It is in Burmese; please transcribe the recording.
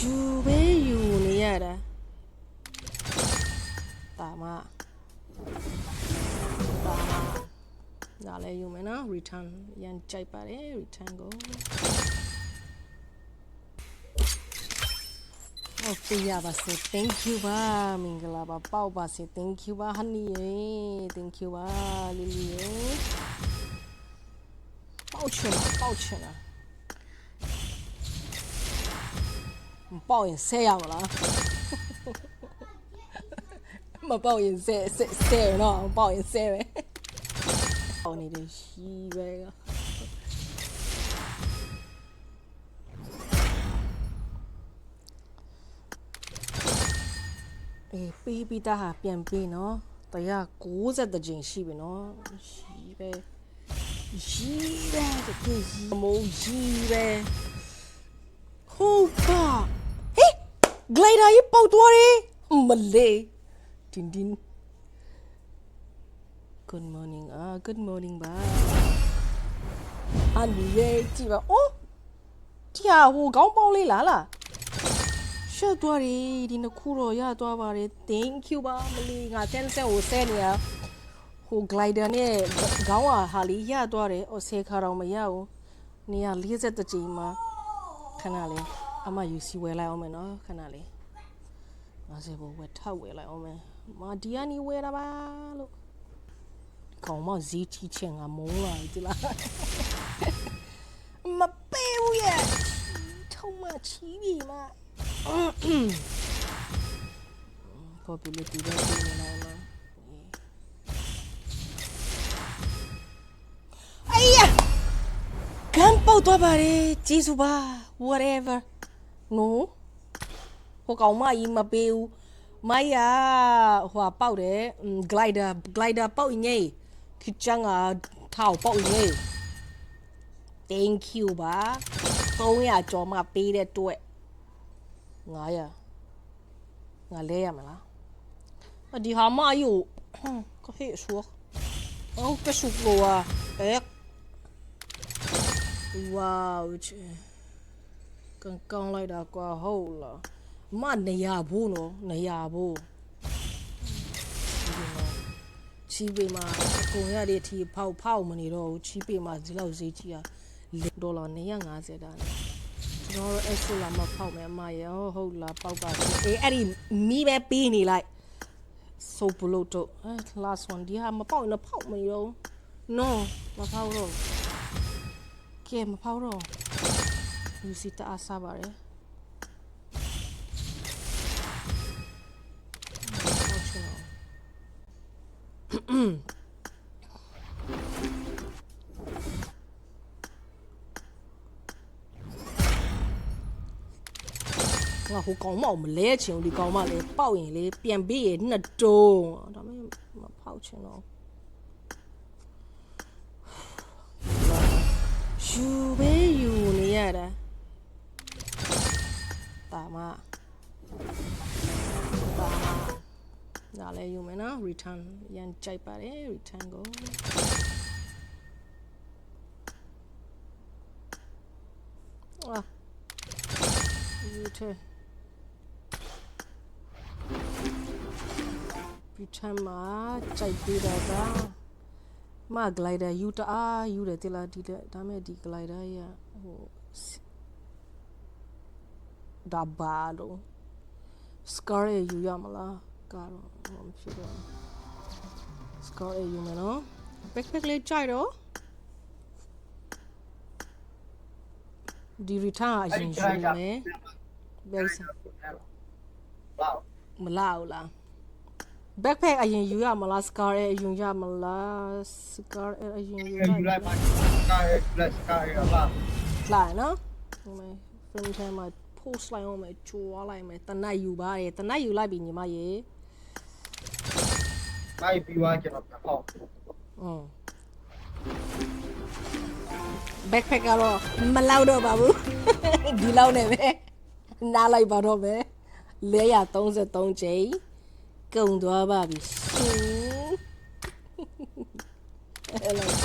ယူပဲယူနေရတာတာမဒါလည်းယူမယ်နော် return ရန်ကြိုက်ပါတယ် return ကိုဟုတ်ပြီရပါစေ thank you ပါမင်္ဂလာပါပေါက်ပါစေ thank you ပါ honey ရေ thank you ပါ lily ရေပေါက်ချင်တာပေါက်ရင်ဆဲရမလားမပေါက်ရင်ဆဲနော်ပေါက်ရင်ဆဲပဲပေါက်နေတယ်ရှိပဲကပေးပြီးသားဟာပြန်ပေးနော်190ကြိမ်ရှိပြီနော်ရှိပဲတကယ်ရှိမိုးရှိပဲဟုတ်ပါဟေး glider ကြီးပေါက်သွားတယ်မလေးတင်း good morning ပါအန်ဒီရဲ့ကြည့်ပါအိုးဒီဟာဟိုခေါင်းပေါင်းလေးလားရှက်သွားတယ်ဒီနှစ်ခုတော့ရသွားပါတယ် thank you ပါမလေးငါ10ဆယ်ကိုဆဲနေရဟို glider နဲ့ခေါင်းဟာလေးရသွားတယ်အော်ဆဲခါတော့မရဘူးနေရ40ကြိမ်မှာခဏလေးအမ UC ဝယ်လိုက်အောင်မယ်နော်ခဏလေး50ဘဝယ်ထပ်ဝယ်လိုက်အောင်မယ်မာဒီယာနီဝယ်တာပါလို့ခေါင်းမဈေးချင်ငါမိုးလာပြီလားမပေးဘူးရဲ့ထုံးမချီးပြီမpopularity ပဲပြင်နေလိုက်မှာ哎呀ကန်ပေါက်သွားပါတယ်ကျေးဇူးပါ whatever no ဟိုကောင်မကြီးမပေးဘူးမိုက်ရဟိုပေါက်တယ် glider ပေါက်ရင်ခချန်ကထောက်ပေါက်ရင် thank you ပါ300ကျော်မှပေးတဲ့အတွက်900ငါလဲရမလားဒီဟာမယူကဟေးဆိုအော်ပစုကဝါဝေါကန်လိုက်တာကွာဟုတ်လားမနေရဘူးနော်နေရဘူးချီပေးမှာအကုန်ရတဲ့အထိဖောက်မနေတော့ဘူးချီပေးမှာဒီလောက်ဈေးကြီးอ่ะ$450တာကျွန်တော်တို့အဲ့ဆိုလာမဖောက်မယ်အမရဟုတ်လားပေါက်ပါအေးအဲ့ဒီမီးပဲပေးနေလိုက်ဆိုဘလို့တော့ last one ဒီဟာမပေါက်ရင်ဖောက်မနေတော့ no မဖောက်တော့ကဲမဖောက်တော့ယူစီတအားစားပါတယ်ငါဟိုကောင်မမလဲချင်ဒီကောင်မလေပေါက်ရင်လေပြန်ပေးရနှစ်တုံးဒါမှမဖောက်ချင်တော့ယူပဲယူနေရတာတာမဒါလည်းယူမယ်နော် return ရန်ကြိုက်ပါတယ် return ကိုreturn မှာကြိုက်ပေးတာကမ glider ယူတအားယူတယ်တိလားဒီဒါမဲ့ဒီ glider ရဟိုဒါဘာလို့ scar ရယူရမလားကတော့မဖြစ်တော့ scar ရယူမယ်နော် backpack လေးကြိုက်တော့ဒီ return အရင်ယူမယ်ဘယ်စားမလာဘူးလား backpack အရင်ယူရမလား scar အရင်ရမလား scar အရင်ယူလိုက်ပါ scar ပါလာနော်ဟိုမယ် frame time မှာ post လိုက်အောင်မယ်ချိုးလိုက်မယ်တနတ်ယူပါတယ်တနတ်ယူလိုက်ပြီညီမရေလိုက်ပြီးသွားကျွန်တော်ဟောbackpack ကတော့မလောက်တော့ပါဘူးဒီလောက်နဲ့ပဲနားလိုက်ပါတော့မယ်433ကြိမ်ကုန်သွားပါပြီရှင်အဲ့လို